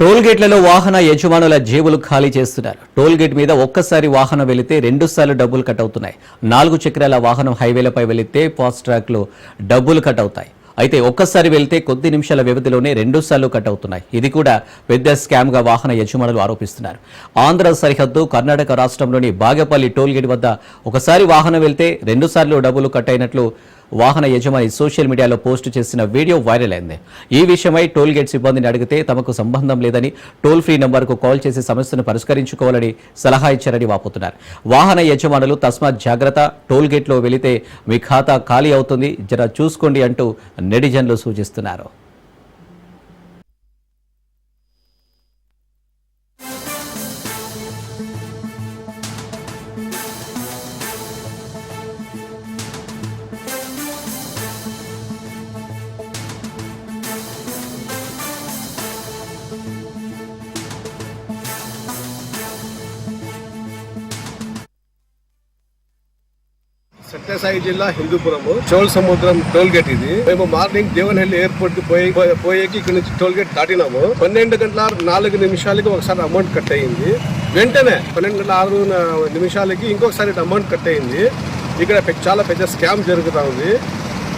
Toll గేట్లలో వాహన యజమానుల జేబులు ఖాళీ చేస్తున్నారు. టోల్ గేట్ మీద ఒక్కసారి వాహనం వెళితే 2 సార్లు డబ్బులు కట్ అవుతున్నాయి. 4 చక్రాల వాహనం హైవేలపై వెళితే ఫాస్ట్ ట్రాక్ లో డబ్బులు కట్ అవుతాయి. అయితే ఒక్కసారి వెళ్తే కొద్ది నిమిషాల వ్యవధిలోనే 2 సార్లు కట్ అవుతున్నాయి. ఇది కూడా పెద్ద స్కామ్ గా వాహన యజమానులు ఆరోపిస్తున్నారు. ఆంధ్ర సరిహద్దు కర్ణాటక రాష్ట్రంలోని బాగేపల్లి టోల్ గేట్ వద్ద ఒకసారి వాహనం వెళ్తే 2 సార్లు డబ్బులు కట్ అయినట్లు వాహన యజమాని సోషల్ మీడియాలో పోస్టు చేసిన వీడియో వైరల్ అయింది. ఈ విషయమై టోల్ గేట్ సిబ్బందిని అడిగితే తమకు సంబంధం లేదని, టోల్ ఫ్రీ నంబర్కు కాల్ చేసి సమస్యను పరిష్కరించుకోవాలని సలహా ఇచ్చారని వాపోతున్నారు. వాహన యజమానులు తస్మాత్ జాగ్రత్త, టోల్ గేట్లో వెళితే మీ ఖాతా ఖాళీ అవుతుంది, జర చూసుకోండి అంటూ నెటిజన్లు సూచిస్తున్నారు. సత్యసాయి జిల్లా హిందూపురము చోళ సముద్రం టోల్ గేట్ ఇది. మేము మార్నింగ్ దేవనహల్లి ఎయిర్పోర్ట్ కి పోయేకి ఇక్కడ నుంచి టోల్ గేట్ దాటినాము. 12:04 ఒకసారి అమౌంట్ కట్ అయ్యింది. వెంటనే 12:06 ఇంకొకసారి అమౌంట్ కట్ అయ్యింది. ఇక్కడ చాలా పెద్ద స్కామ్ జరుగుతా ఉంది.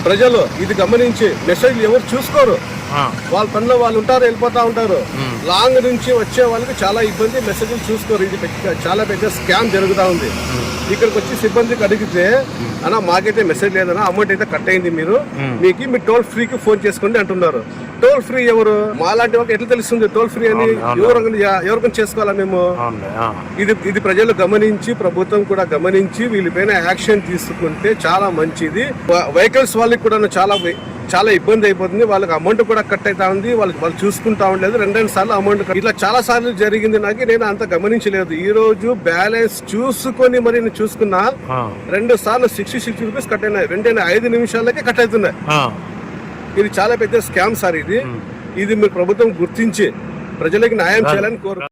ప్రజలు ఇది గమనించి మెసేజ్ ఎవరు చూసుకోరు, వాళ్ళ పనిలో వాళ్ళు ఉంటారు, వెళ్ళిపోతా ఉంటారు. లాంగ్ నుంచి వచ్చే వాళ్ళకి చాలా ఇబ్బంది, మెసేజ్లు చూసుకోరు. ఇది చాలా పెద్ద స్కామ్ జరుగుతూ ఉంది. ఇక్కడికి వచ్చి సిబ్బందికి అడిగితే అన్నా మాకైతే మెసేజ్ లేదన్నా, అమౌంట్ అయితే కట్ అయింది, మీకు మీ టోల్ ఫ్రీకి ఫోన్ చేసుకోండి అంటున్నారు. టోల్ ఫ్రీ ఎవరు? మాలాంటి వాళ్ళకి ఎట్లా తెలుస్తుంది టోల్ ఫ్రీ అని? ఎవరికైనా చేసుకోవాలా మేము? ఇది ప్రజలు గమనించి, ప్రభుత్వం కూడా గమనించి వీళ్ళపైన యాక్షన్ తీసుకుంటే చాలా మంచిది. వెహికల్స్ వాళ్ళకి కూడా చాలా ఇబ్బంది అయిపోతుంది. వాళ్ళకి అమౌంట్ కూడా కట్ అవుతా ఉంది, వాళ్ళు చూసుకుంటా ఉండలేదు. 2 సార్లు అమౌంట్ ఇట్లా చాలా సార్లు జరిగింది. నేను అంత గమనించలేదు. ఈ రోజు బ్యాలెన్స్ చూసుకొని మరి నేను చూసుకున్నా 2 సార్లు 60 రూపీస్ కట్ అయినాయి. వెంటనే 5 నిమిషాలకే కట్ అవుతున్నాయి. ఇది చాలా పెద్ద స్కామ్ సార్. ఇది మీరు ప్రభుత్వం గుర్తించి ప్రజలకు న్యాయం చేయాలని కోరు.